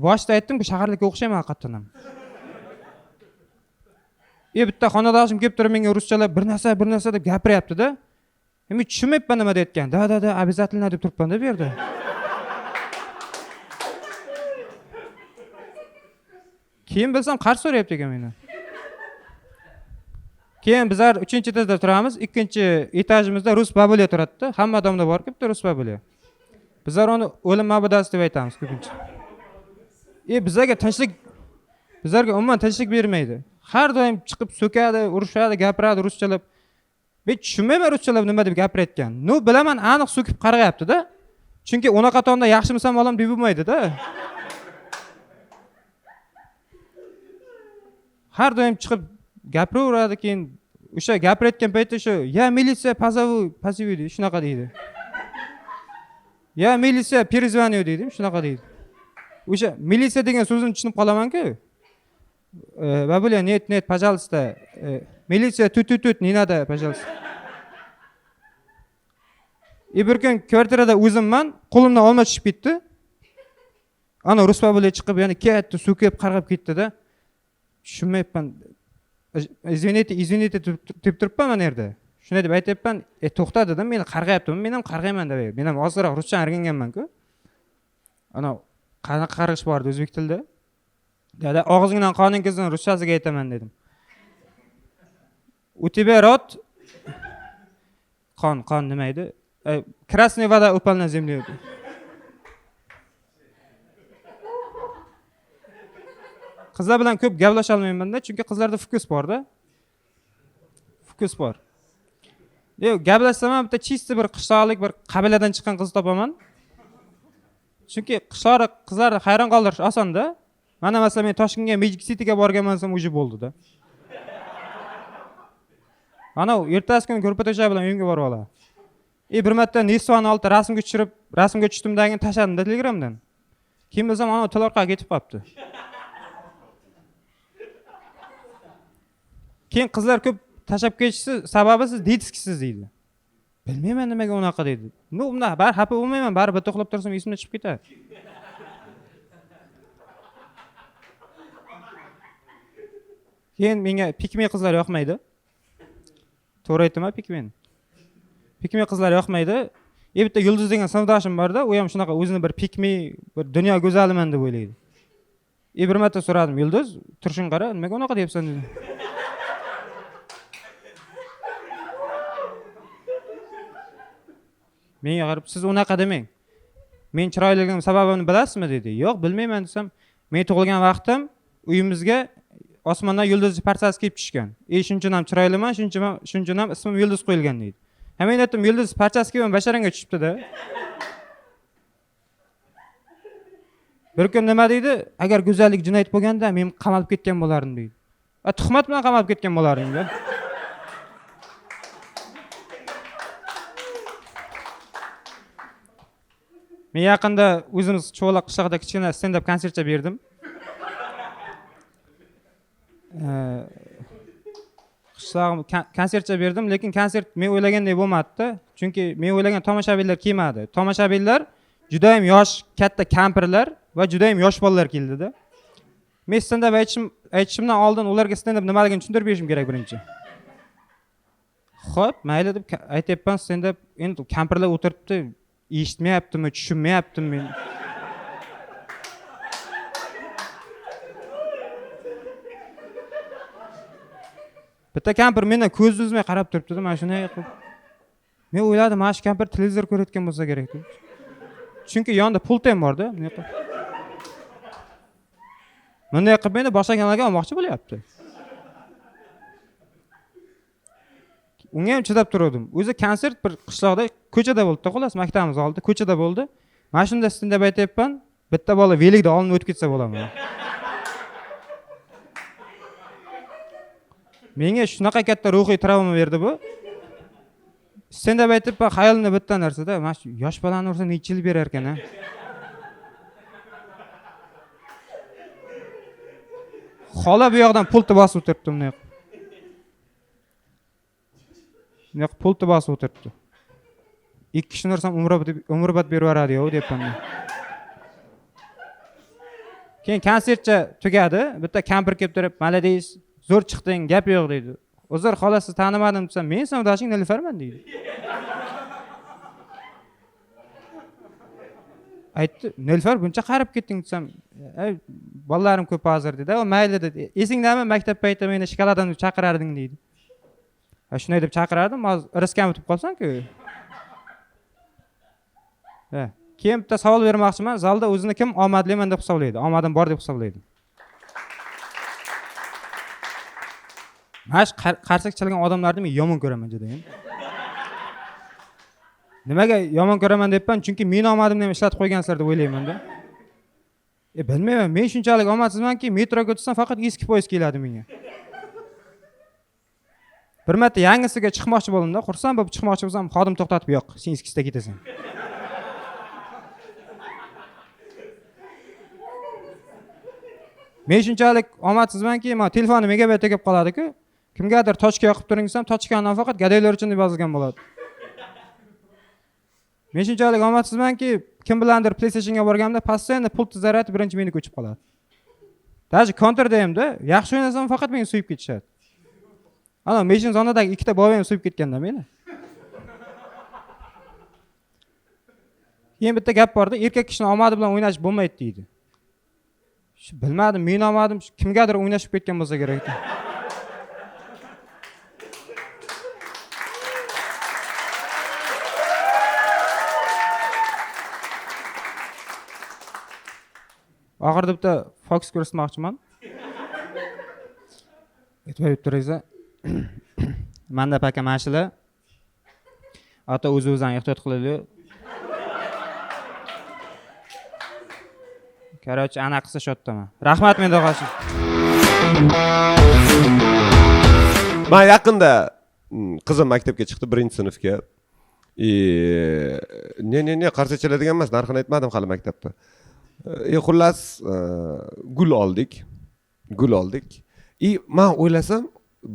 Boshida aytdim, bu shaharlikka o'xshayman haqiqatan ham. Bitta xonadoshim kelib turib menga ruschalab bir narsa deb gapiryapti-da. Men tushunmayapman nima deyotgan. Da, обязательно deb turibman-da bu yerda. Keyin bilsam qarshi so'rayapti ekan meni. Keyin bizlar 3-etajda turamiz, 2-etajimizda rus babuля turadi-da. Hamma odamda bor bitta rus babuля. Bizlar uni o'lim ma'budasi deb aytamiz ko'pincha. Bizlarga umuman tinchlik bermaydi. Har doim chiqib so'kadi, urushadi, gapiradi ruschalab. Men tushunmayman ruschalab nima deb gapirayotgan. No, bilaman, aniq so'kib qarayapti-da. Chunki unaqa tonda yaxshimisan bolam deb bo'lmaydi-da. Har doim chiqib gapiraveradi, keyin o'sha gapirayotgan paytda shu "Ya militsiya позови" deydi, shunaqa deydi. "Ya militsiya перезвоню" deydi, shunaqa deydi. O'sha militsiya degan so'zni tushunib qolaman-ku. Babuля, нет, пожалуйста. Militsiya tut, не надо, пожалуйста. Bir kun kvartirada o'zimman, qo'limdan olma tushib ketdi. Ana rus babuля chiqib, yana ketdi, so'kib, qarg'ab ketdi-da. Tushunmayapman. Извините deb turibman mana yerda. Shunday deb aytayapman, to'xta dedim, meni qarg'ayaptimi? Men ham qarg'ayman deb. Men ham ozroq ruscha o'rganganman-ku. Ana qanaqa qarg'ish bor edi o'zbek tilida? Dada, og'zingdan qoning kelsin, ruschasiga aytaman dedim. U тебя рот qon nima edi? Krasная вода упала на землю. Qizlar bilan ko'p gaplasha olmayman-da, chunki qizlarda fokus bor-da. Fokus bor. Gaplashsam ham bitta chista bir qishloqlik bir qabiladan chiqqan qiz topaman. Chunki qishloq qizlarni hayron qoldirish oson-da. Mana masalan men Toshkentga Magic City'ga borganmansam o'zi bo'ldi-da. Ana ertasi kuni ko'rpa-to'sha bilan uyimga borib olaman. Bir marta Nissan olti rasmga tushdimdan tashladim-da Telegramdan. Keyin bilsam ana til orqaga ketib qolibdi. Keyin qizlar ko'p tashab ketishsi sababi siz deydiskisiz deydi. Bilmayman nimaga unaqa deydi. No, unda bar xafa bo'lmayman, baribir to'xlab tursam esimdan chiqib ketadi. Keyin menga pikmi qizlar yoqmaydi. To'g'ri aytaman, pikmi qizlar yoqmaydi. Bitta Yulduz degan sinfdoshim bor-da, u ham shunaqa o'zini bir pikmi, bir dunyo go'zaliman deb o'ylaydi. Bir marta so'radim, Yulduz, turishing qara, nimaga unaqa deyapsan dedi. Menga qarab, siz unaqa demang. Men chiroyligim sababini bilasizmi dedi. Yo'q, bilmayman desam, men tug'ilgan vaqtim uyimizga osmondan yulduz parchasi kelib tushgan. Shunchun ham chiroyliman, shunchun ham ismim Yulduz qo'yilgan deydi. Men aytdim, yulduz parchasi kelib basharanga tushibdi-da. Bir kun nima deydi? Agar go'zallik jinoyat bo'lganda men qamalib ketgan bo'lardim deydi. Tuhmat bilan qamalib ketgan bo'lardim-da. Men yaqinda o'zimiz Cho'loq qishlog'ida kichkina stand-up konsertcha berdim. Qishlog'im konsertcha berdim, lekin konsert men o'ylagandek bo'lmadi-da. Chunki men o'ylagan tomoshabinlar kelmadi. Tomoshabinlar juda ham yosh, katta kampirlar va juda ham yosh bolalar keldi-da. Men stand-up aytishimdan oldin ularga stand-up nimaligini tushuntirib berishim kerak birinchi. Xo'p, mayli deb aytayapman, stand-up endi kampirlar o'tiribdi. Eshitmayaptimi, tushunmayaptimi men. Bitta kampir mendan ko'z uzmay qarab turibdi-da, mana shunday qilib. Men o'yladim, mana shu kampir televizor ko'rayotgan bo'lsa kerak deb. Chunki yonida pult ham bor-da, bunday qilib. Bunday qilib meni boshqa kanalga olmoqchi bo'lyapti. Unga ham chidab turdim. O'zi konsert bir qishloqda, ko'chada bo'ldi-da, xolos maktabimiz oldida, ko'chada bo'ldi. Mana shunda sizdan deb aytayapman, bitta bola velikda olinib o'tib ketsa bo'laman. Menga shunaqa katta ruhiy travma berdi bu. Sen deb aytibman, xayolimda bitta narsada, mana shu yosh bolani ursa necha yil berar ekan, ha? Xola bu yoqdan pulni bosib o'tiribdi bunday. Bunday pulni bosib o'tiribdi. Ikki kishini ursam umrbod berib yuboradi-yu debman. Keyin konsertcha tugadi, bitta kampir kelib turib, "Malades, zo'r chiqding, gap yo'q" deydi. "O'zar xola siz tanimadim" desam, "Men savdoshing Nilfarman" deydi. Aytdi, "Nilfar buncha qarib ketding" desam, "Ey, bolalarim ko'p hozir" dedi. "O mayli" dedi. "Esingdami maktab paytida meni shokoladan chaqirarding" deydi. Ha shunday deb chaqirardim, hozir iriskam o'tib qolsan-ku. Ha, keyin bitta savol bermoqchiman. Zalda o'zini kim omadliman deb hisoblaydi? Omadim bor deb hisoblaydi. Mana shu qarsak chalgan odamlarni men yomon ko'raman juda ham. Nimaga yomon ko'raman deyapman? Chunki men omadimni ham ishlatib qo'ygansizlar deb o'ylayman-da. Bilmayman, men shunchalik omadsizmanki, metroga o'tsam faqat eski poyezd keladi menga. Bir marta yangisiga chiqmoqchi bo'ldim-da, xursand bo'lib chiqmoqchi bo'lsam, xodim to'xtatib, "Yo'q, sen eskisida ketasan." Men shunchalik omadsizmanki, men telefonim megabayt kelib qoladi-ku. Kimgadir tochka yoqib turing desam, tochkandan faqat gadaylar uchun deb yozilgan bo'ladi. Men shunchalik omadsizmanki, kim bilandir PlayStationga borganimda postoyanno pul zaryadi birinchi meni ko'chib qoladi. Даже counterda ham-da, yaxshi o'ynasam faqat meni suyib ketishadi. Ana Machine zonadagi ikkita bola ham suyib ketganda meni. Keyin bitta gap borda, erkak kishini omadi bilan o'ynash bo'lmaydi deydi. Bilmadim, men omadim, kimgadir o'ynashib ketgan bo'lsa kerak. Oxirida bitta fokus ko'rsatmoqchiman. Aytib turaysiz. Manda paka mashina. Ota o'z-o'zidan ehtiyot qiladi. Короче, anaqasi shotdaman. Rahmat men dog'ashim. Men yaqinda qizim maktabga chiqdi, 1-sinfga. Ne qarsa chaladigan emas, narxini aytmadim hali maktabda. Xullas gul oldik. Men o'ylasam,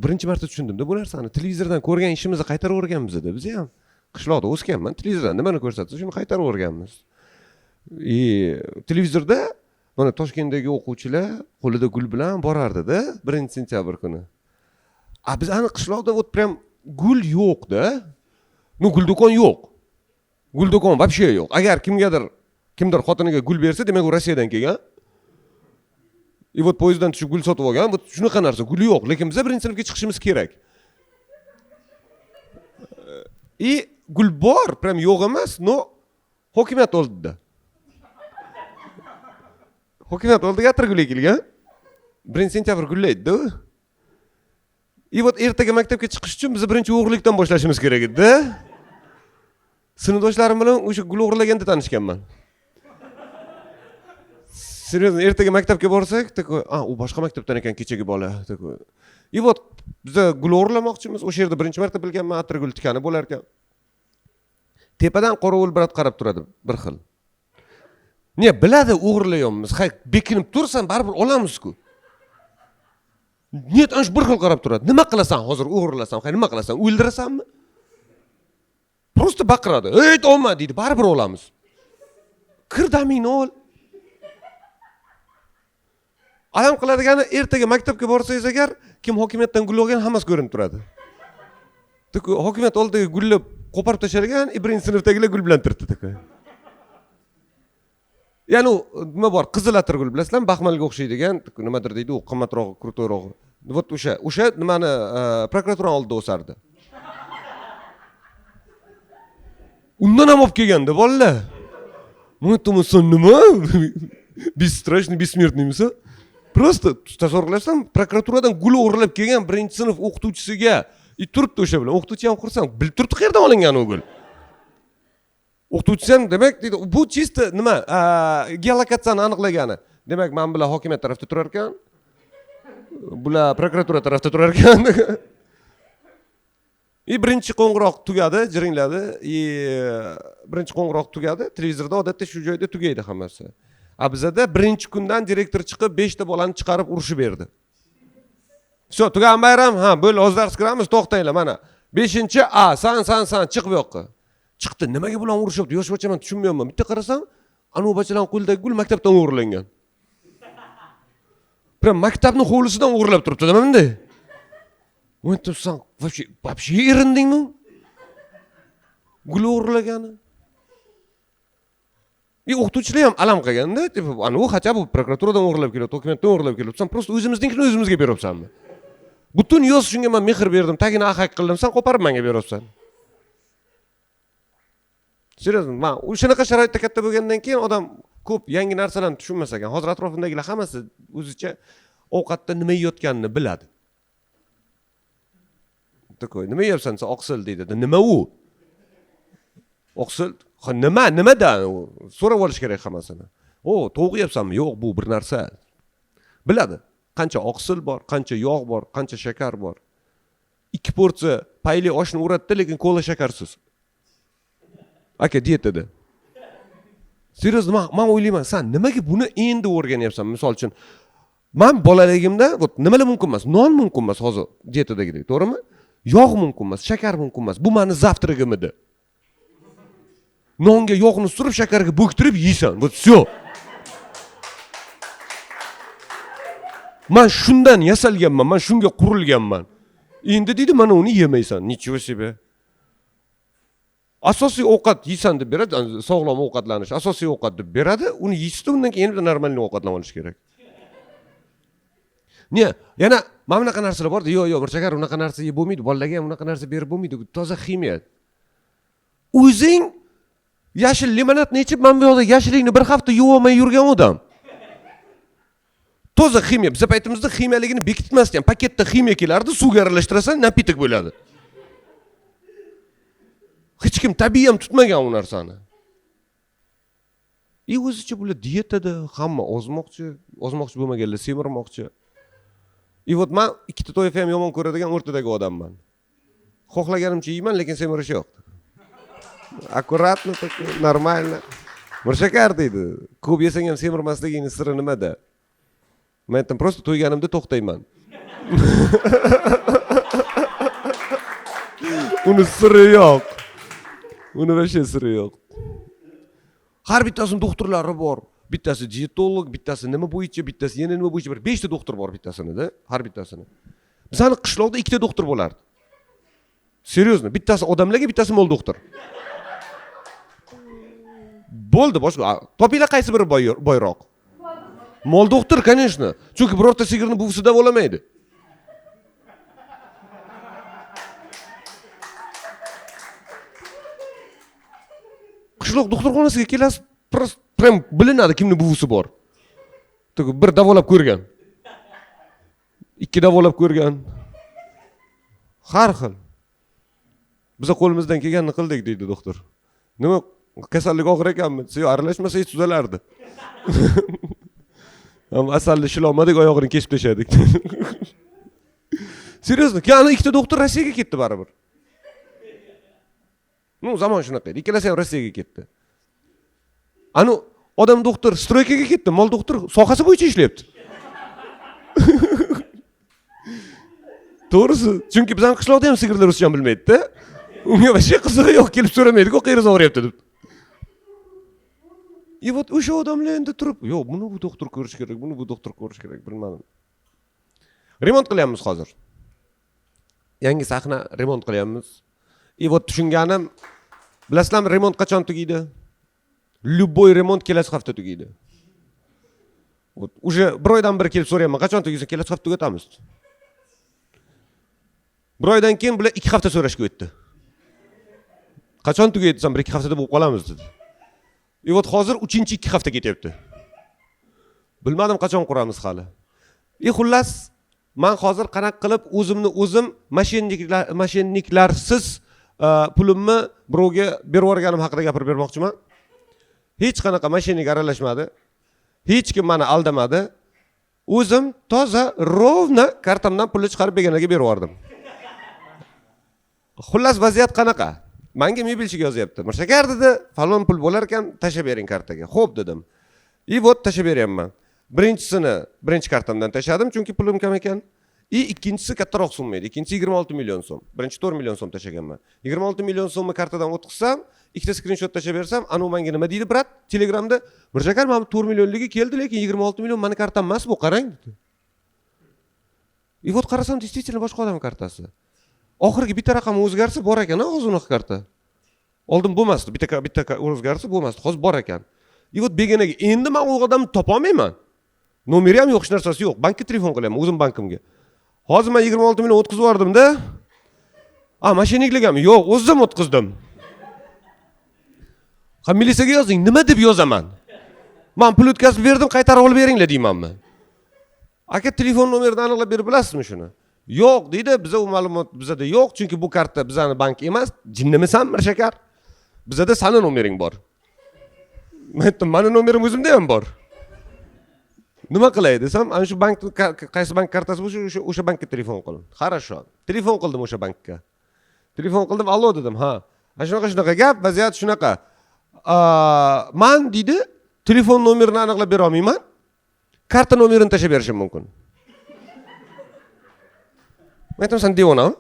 birinchi marta tushundimda bu narsani. Televizordan ko'rgan ishimizni qaytarib o'rganmiz edi. Biz ham qishloqda o'sganman, televizordan nimani ko'rsatsa, shuni qaytarib o'rganmiz. Televizorda mana Toshkentdagi o'quvchilar qo'lida gul bilan borardi-da 1-sentyabr kuni. Biz aniq qishloqda вот prям gul yo'q-da. Gul do'kon yo'q. Gul do'kon вообще yo'q. Agar kimdir xotiniga gul bersa, demak u Rossiyadan kelgan. Вот poyezddan tushib gul sotib olgan. Bu shunaqa narsa, gul yo'q, lekin biz 1-sinfga chiqishimiz kerak. Gul bor, prям yo'q emas, no hokimiyat oldida. Hokimiyat oldiga atirgul ekilgan. 1-sentyabr gullaydi-da. Вот ertaga maktabga chiqish uchun biz birinchi o'g'irlikdan boshlashimiz kerak edi-da. Sinfdoshlarim bilan o'sha gul o'g'irlaganda tanishganman. Seryozni, ertaga maktabga borsak, u boshqa maktabdan ekan kechagi bola. Вот biz gul o'g'irlamoqchimiz. O'sha yerda birinchi marta bilganman, atirgul tikani bo'lar ekan. Tepadan qorovul birat qarab turadi, bir xil. Ne biladi o'g'irlayapmiz. Bekinib tursan, baribir olamiz-ku. Niyat ansh bir xil qarab turadi. Nima qilasan hozir o'g'irlasam, nima qilasan? O'ldirasanmi? Prosta baqiradi. "Ey, olma" deydi, baribir olamiz. Kirdamingni ol. Adam qiladigani ertaga maktabga borsangiz agar, kim hokimiyatdan gul olgan hammasi ko'rinib turadi. Hokimiyat oldiga gulni qo'parib tashlagan, 1-sinfdagilar gul bilan turibdi. Ya'ni nima bor? Qizil atirgul bilasizlarmi? Baxmalga o'xshaydigan, nimadir deydi, u qimmatroq, krutoyroq Вот o'sha nimani prokuratura oldida o'sardi. Undan ham olib kelganda bolalar. Мы думаем, son nima? Бесстрашный, бессмертныймisa? Просто tasavvurlasam, prokuraturadan gul o'g'irlab kelgan 1-sinf o'qituvchisiga turibdi o'sha bilan. O'qituvchi ham xursand. Bilib turibdi qayerdan olingan o gul. O'qituvchi ham demak deydi, bu chista nima? Geolokatsiyani aniqlagani. Demak, men bilan hokimiyat tarafda turar ekan. Bular prokuratura tarafda turar ekan. Birinchi qo'ng'iroq tugadi, jiringladi. Birinchi qo'ng'iroq tugadi. Televizorda odatda shu joyda tugaydi hammasi. Bizada birinchi kundan direktor chiqib 5 ta bolani chiqarib urushib berdi. Всё, tugan bayram, ha, bo'ldi, o'zlar kiramiz, to'xtanglar, mana. 5-A, san, chiq bu yoqqa. Chiqdi, nimaga bular urushyapti? Yosh bachaman tushunmayapman. Bitta qarasam, anu bachalar qo'lidagi gul maktabdan o'g'irlangan. Prям maktabning hovlisidan o'g'irlab turibdi, nima bunday? Sen вообще erindingmi? Gul o'g'irlagani. O'qituvchilar ham alam qilganda, anu хотя бы prokuraturadan o'g'irlab kelyapti, hokimiyatdan o'g'irlab kelyapti. Sen просто o'zimiznikini o'zimizga beryapsanmi? Butun yoz shunga men mehr berdim, tagini ahaq qildim, sen qo'parib menga beryapsan. Seriyozmi? Men o'shanaqa sharoitda katta bo'lgandan keyin odam ko'p yangi narsalarni tushunmas ekan. Hozir atrofimdagilar hammasi o'zicha ovqatda nima yeyotganini biladi. Takoy, nima yeyapsan sen oqsil deydi. Nima u? Oqsil? Nimada? So'rab olish kerak hammasini. Tovuq yeyapsanmi? Yo'q, bu bir narsa. Biladi. Qancha oqsil bor, qancha yog' bor, qancha shakar bor. 2 porsiya payli oshni uratdi, lekin kola shakarsiz. Aka dietada. Seriyozmi, men o'ylayman, sen nimaga buni endi o'rganyapsan? Misol uchun, men bolaligimda nimalar mumkin emas? Non mumkin emas hozir dietadagidek, to'g'rimi? Yog' mumkin emas, shakar mumkin emas. Bu meni zavtragim edi. Nonga yog'ni surib, shakarga bo'ktirib yeysan. Bu всё. Men shundan yasalganman, men shunga qurilganman. Endi deydi, mana uni yemaysan. Nichего себе. Asosiy ovqat yeysan deb beradi, sog'lom ovqatlanish, asosiy ovqat deb beradi. Uni yeyishdi, undan keyin endi normalniy ovqatlanib olish kerak. Ne? Yana mana bunaqa narsalar bor-da. Yo'q, bir shakar unaqa narsa yeb bo'lmaydi, bolalarga ham unaqa narsa berib bo'lmaydi. Toza ximiyat. O'zing yashil limonadni ichib, men bu yoqda yashillikni bir hafta yuvolmay yurgan odam. Toza ximiya. Biz paytimizda ximiyaligini bekitmasdan paketda ximiya kelardi, suvga aralashtirasan, napitak bo'ladi. Hech kim tabiiy ham tutmagan u narsani. O'zicha bular dietada hamma ozmoqchi bo'lmaganlar semirmoqchi. Men ikkita to'yfa ham yomon ko'radigan o'rtadagi odamman. Xohlaganimcha yeyman, lekin semirish yo'q. Akkuratno, normalno. Mirshakar deydi. Ko'p yesang ham semirmasligining siri nimada? Men aytdim, просто to'yganimda to'xtayman. Uni siri yo'q. Uni vashe siri yo'q. Har bittasining doktorlari bor. Bittasi dietolog, bittasi nima bo'yicha, bittasi yana nima bo'yicha, 5 ta doktor bor bittasini-da, har bittasini. Bizning qishloqda 2 ta doktor bo'lardi. Seriyozmi? Bittasi odamlarga, bittasi mol doktor. Bo'ldi, boshqa. Topinglar qaysi biri boyroq? Mol doktor, конечно. Chunki birorta sigirni buvisi davolamaydi. Qishloq doktorxonasiga kelasiz, prям bilinadi kimning buvisi bor. Bir davolab ko'rgan. 2 davolab ko'rgan. Har xil. Biz qo'limizdan kelganini qildik deydi doktor. Nima kasallik og'ir ekanmi? Siz aralashmasangiz tuzalardi. Ama asalni shilolmadik, oyog'ini kesib tashladik. Seriyozmi? Keyin 2 ta doktor Rossiyaga ketdi baribir. Zamon shunaqa edi. Ikkalasi ham Rossiyaga ketdi. Odam doktor stroykaga ketdi, mol doktor sohasi bo'yicha ishlayapti. To'g'risi, chunki bizning qishloqda ham sigirlar ruscha bilmaydi-da. Unga vashe qizig'i yo'q, kelib so'ramaydi-ku, qayeringiz og'riyapti deb. O'sha odamlar endi turib, yo'q, buni bu doktor ko'rish kerak, buni bu doktor ko'rish kerak, bilmadim. Remont qilyapmiz hozir. Yangi sahna remont qilyapmiz. Tushunganim, bilasizlarmi, remont qachon tugaydi? Любой remont kelasi hafta tugaydi. Уже bir oydan beri kelib so'rayapman, qachon tugaysa kelasi hafta tugatamiz. Bir oydan keyin bular 2 hafta so'rashga o'tdi. Qachon tugaydi desam, 1-2 haftada bo'lib qolamiz dedi. Vot hozir 3-2 hafta ketyapti. Bilmadim qachon quramiz hali. Xullas, men hozir qanaqa qilib o'zim mashinniklarsiz pulimni birovga berib yuborganim haqida gapirib bermoqchiman. Hech qanaqa mashinnik aralashmadi. Hech kim meni aldamadi. O'zim toza rovna kartamdan pulni chiqarib begonaga berib yubordim. Xullas vaziyat qanaqa? Menga mebelchiga yozyapti. Mirshakar dedi, falon pul bo'lar ekan, tashlab bering kartaga. Xo'p dedim. Vot tashlab beryapman. Birinchi kartamdan tashladim, chunki pulim kam ekan. Ikkinchisi kattaroq summa edi. Ikkinchisi 26 million so'm. Birinchi 4 million so'm tashlaganman. 26 million so'mni kartadan o'tkazsam, ikkita skrinshot tashlab bersam, anu menga nima deydi, brat? Telegramda Mirshakar, men 4 millionligi keldi, lekin 26 million meni kartam emas bu, qarang dedi. Vot qarasam, действительно boshqa odam kartasi. Oxirgi bitta raqam o'zgarsa bor ekan, hozir unaqa karta. Oldin bo'lmasdi, bitta o'zgarsa bo'lmasdi, hozir bor ekan. Vot begonaga endi men u odamni topa olmayman. Nomeri ham yo'q, hech narsasi yo'q. Bankka telefon qilaman, o'zim bankimga. Hozir men 26 million o'tkazib yubordim-da. Mashinnikligim yo'q, o'zim o'tkazdim. Militsiyaga yozing, nima deb yozaman? Men pul o'tkazib berdim, qaytarib olib beringlar deymanmi? Aka, telefon nomerini aniqlab berib bilasizmi shuni? Yo'q deydi, biza u ma'lumot bizada yo'q, chunki bu karta bizani bank emas. Jinnimisan, Mirshakar? Bizada sani nomering bor. Men aytdim, meni nomerim o'zimda ham bor. Nima qilay desam, ana shu bank qaysi bank kartasi bo'lsa, o'sha bankka telefon qiling. Хорошо. Telefon qildim o'sha bankka. Telefon qildim, allo dedim, ha. Shunaqa gap, vaziyat shunaqa. Men deydi, telefon nomerini aniqlab bera olmayman. Karta nomerini tashlab berishim mumkin. Men aytdim, sen devonami?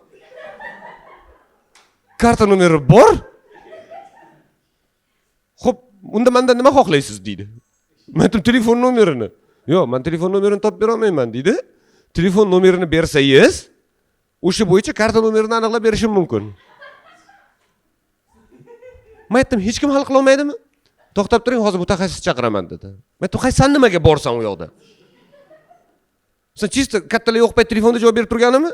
Karta nomeri bor? Xo'p, unda mendan nima xohlaysiz deydi. Men aytdim, telefon nomerini. Yo'q, men telefon nomerini topib bera olmayman deydi. Telefon nomerini bersangiz, o'sha bo'yicha karta nomerini aniqlab berishim mumkin. Men aytdim, hech kim hal qila olmaydimi? To'xtab turing, hozir mutaxassis chaqiraman dedi. Men aytdim, sen nimaga borsan u yoqda? Sen chista kattalar yo'q payt telefonda javob berib turganimi?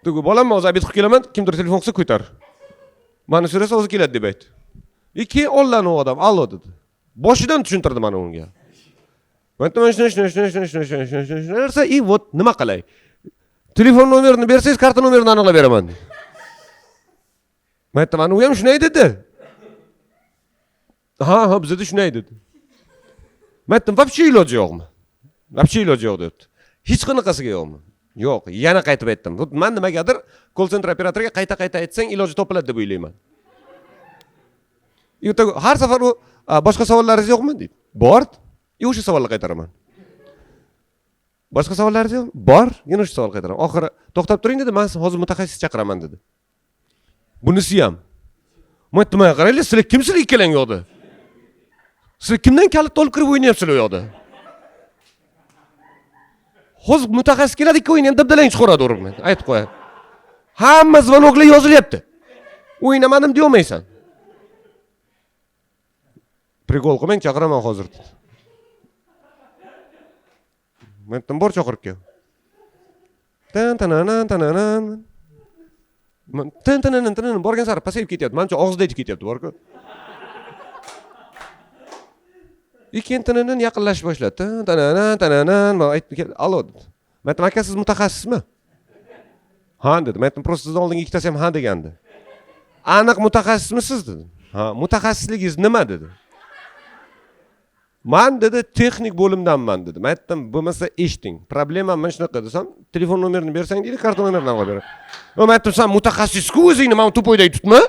Tugu, bolamni hozir obed qilib kelaman, kimdir telefon qilsa ko'tar. Meni so'rasa o'zi keladi deb aytdi. Keyin ollan u odam, allo dedi. Boshidan tushuntirdi meni unga. Men aytdim, shuna, vot nima qilay? Telefon nomerini bersangiz, karta nomerini aniqlab beraman. Men aytdim, u ham shunday dedi. Ha, bizda shunday dedi. Men aytdim, вообще iloji yo'qmi? Вообще iloji yo'q debdi. Hech qanaqasiga yo'qmi? Yo'q, yana qaytib aytdim. Men nimagadir call center operatoriga qayta aytsang iloji topiladi deb o'ylayman. Har safar u boshqa savollaringiz yo'qmi deydi. Bor. O'sha savolni qaytaraman. Boshqa savollaringiz yo'qmi? Bor. Yana o'sha savol qaytaraman. Oxiri to'xtab turing dedi, men hozir mutaxassis chaqiraman dedi. Bunisi ham. Men aytdim, qaranglar, sizlar kimsizlar ikkalang yo'qda? Sizlar kimdan kalit olib kirib o'ynayapsizlar u yoqda? Hozir mutaxassis keladi, ikki o'yin ham dabdalang chiqaradi uribman. Aytib qo'y. Hamma zvonoklar yozilyapti. O'ynamadim deya olmaysan. Prikol qilmang, chaqiraman hozir. Men aytdim, bor chaqirib kel. Tan borgan sari pasayib ketyapti. Menimcha og'zida aytib ketyapti, bor-ku. Ikkinchidan yaqinlashib boshladi. Men aytdim, allo dedi. Men aytdim, aka, siz mutaxassismi? Ha dedi. Men aytdim, просто sizdan oldingi ikkitasi ham ha degandi. Aniq mutaxassismisiz dedi. Ha, mutaxassisligingiz nima dedi. Men dedi, texnik bo'limdanman dedi. Men aytdim, bo'lmasa eshiting. Problema men shunaqa desam, telefon nomerini bersang deydi, karta nomerini olib beraman. Men aytdim, sen mutaxassisku o'zingni men to'poyday tutma.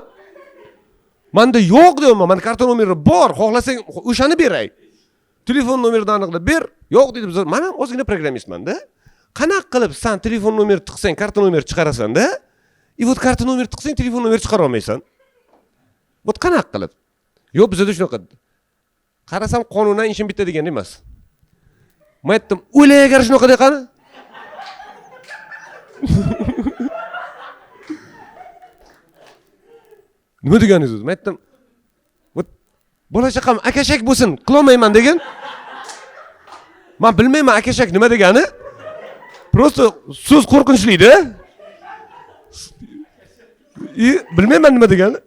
Menda yo'q deyman, men karta nomeri bor, xohlasang o'shani beray. Telefon nomerini aniqlab ber. Yo'q deydi, biz men ham o'zingni programmistman-da. Qanaqa qilib sen telefon nomeri tiqsang, karta nomeri chiqarasan-da? Vot karta nomeri tiqsang, telefon nomeri chiqara olmaysan. Vot qanaqa qilib? Yo'q, bizda shunaqa. Qarasam qonunan ishim bitta degan emas. Men aytdim, o'lay agar shunaqa deqani. Nima deganingiz? Men aytdim, bola chaqam akashak bo'lsin, qilolmayman degan. Men bilmayman akashak nima degani. Prosta so'z qo'rqinchli-da. Bilmayman nima degani.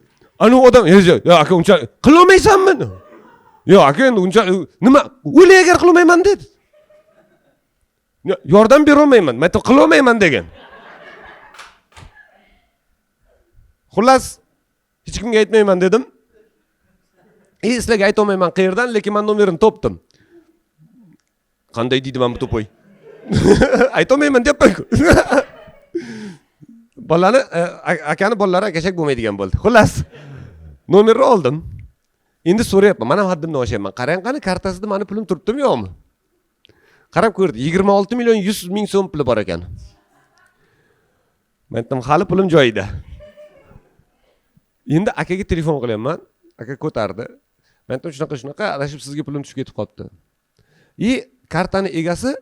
Ana odam, "Yo, aka uncha qilolmaysanmi?" "Yo, aka endi uncha nima, o'lay agar qilolmayman" dedi. Yordam bera olmayman, men qilolmayman degan. Xullas, hech kimga aytmayman dedim. Sizlarga ayta olmayman qayerdan, lekin men nomerini topdim. Qanday deydi men bu to'poy? Ayta olmayman deyapman-ku. Bolani, akani bolalari akashak bo'lmaydigan bo'ldi. Xullas, nomerni oldim. Endi so'rayapman, men ham haddimdan oshyapman. Qarang qani kartasida meni pulim turibdimi yo'qmi? Qarab ko'rdi, 26 million 100 ming so'm puli bor ekan. Men aytdim, hali pulim joyida. Endi akaga telefon qilyapman. Aka ko'tardi. Men aytdim, shunaqa adashib sizga pulim tushib ketib qolibdi. Kartani egasi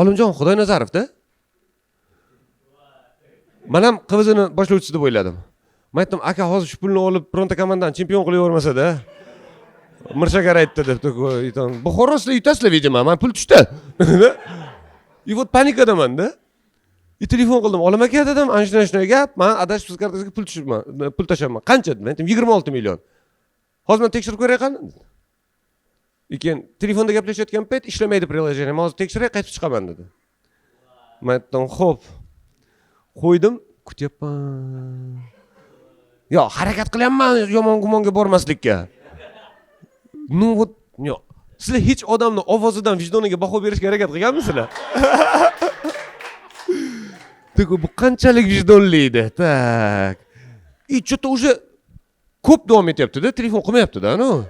Olimjon Xudoynazarov-da. Men ham qivizini boshlovchisi deb o'yladim. Men aytdim, aka hozir shu pulni olib Pronto komandani chempion qilavermasa-da. Mirshakar aytdi deb. Buxoroslar yutasizlar, видимо, men pul tushdi. Вот panikadaman-da. Telefon qildim, Olim aka dedim, ana shunday gap, men adashib siz kartasiga pul tashaman. Qancha dedim? Men aytdim, 26 million. Hozir men tekshirib ko'ray qani. Lekin telefonda gaplashayotgan payt ishlamaydi приложение. Men hozir tekshiray, qaytib chiqaman dedi. Men aytdim, "Xo'p." Qo'ydim, kutyapman. Yo, harakat qilyapman yomon gumonga bormaslikka. Ну вот, yo, sizlar hech odamni ovozidan vijdoniga baho berishga harakat qilganmisizlar? Bu qanchalik vijdonli edi. Tak. Что-то уже ko'p davom etyapti-da, telefon qilmayapti-da, no.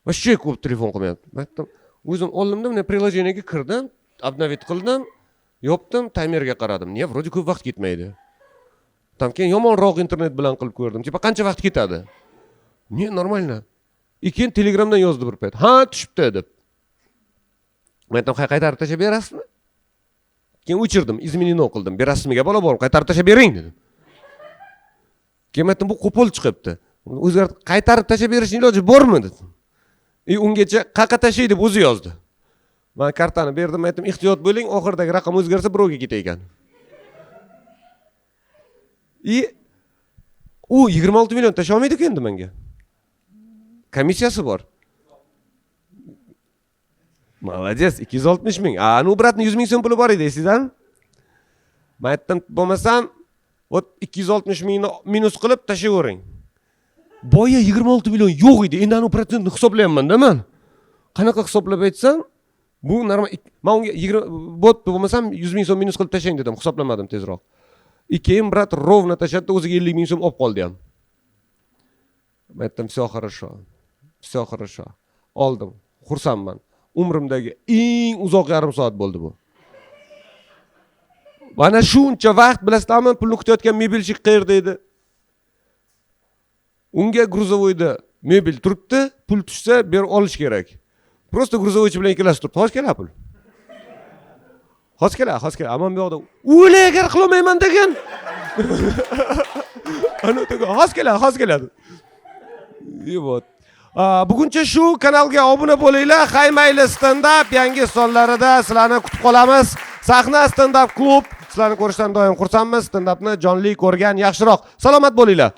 Вообще ko'p telefon qilmayapti. Men aytdim, o'zim oldimda, men приложениеga kirdim, обновить qildim, yopdim, timerga qaradim. Ne, вроде ko'p vaqt ketmaydi. Keyin yomonroq internet bilan qilib ko'rdim. Tipa qancha vaqt ketadi? Ne, normalno. Keyin Telegramdan yozdi bir payt. Ha, tushibdi deb. Men aytdim, qaytarib tashlab berasizmi? Keyin o'chirdim, izmenino qildim. Berasizmiga bola borib, qaytarib tashlab bering dedim. Keyin aytdim, bu qo'pol chiqibdi. Qaytarib tashlab berishning iloji bormi dedim. Ungacha qaqa tashay deb o'zi yozdi. Men kartani berdim, aytdim, ehtiyot bo'ling, oxirdagi raqam o'zgarsa birovga ketay ekan. U 26 million tasha olmaydi-ku endi menga. Komissiyasi bor. Молодец, 260 ming. Nu bratni 100 ming so'm puli bor edi, esingizmi? Men aytdim, bo'lmasam, 260 mingni minus qilib tashlayvering. Boya 26 million yo'q edi. Endi anu protsentni hisoblayapman-da men. Qanaqa hisoblab aytsam, bu normal. Men unga 20 bot bo'lmasam 100 ming so'm minus qilib tashlang dedim, hisoblamadim tezroq. Keyin brat ровно tashlatdi, o'ziga 50 ming so'm olib qoldi ham. Men aytdim, "Всё хорошо. Всё хорошо." Oldim. Xursandman. Umrimdagi eng uzoq yarim soat bo'ldi bu. Mana shuncha vaqt bilasizlarmi, pulni kutayotgan mebelchik qayerda edi? Unga gruzovoyda mebel turibdi, pul tushsa berib olish kerak. Prosta gruzovoychi bilan ikkalashib turibdi. Hozir kelar pul. Hozir kelar. Ammo bu yoqda o'lay agar qilolmayman degan. Ana to'g'ri, hozir keladi. Вот. Buguncha shu kanalga obuna bo'linglar. Haymayli stand-up yangi sonlarida sizlarni kutib qolamiz. Sahna stand-up klub. Sizlarni ko'rishdan doim xursandmiz. Stand-upni jonli ko'rgan yaxshiroq. Salomat bo'linglar.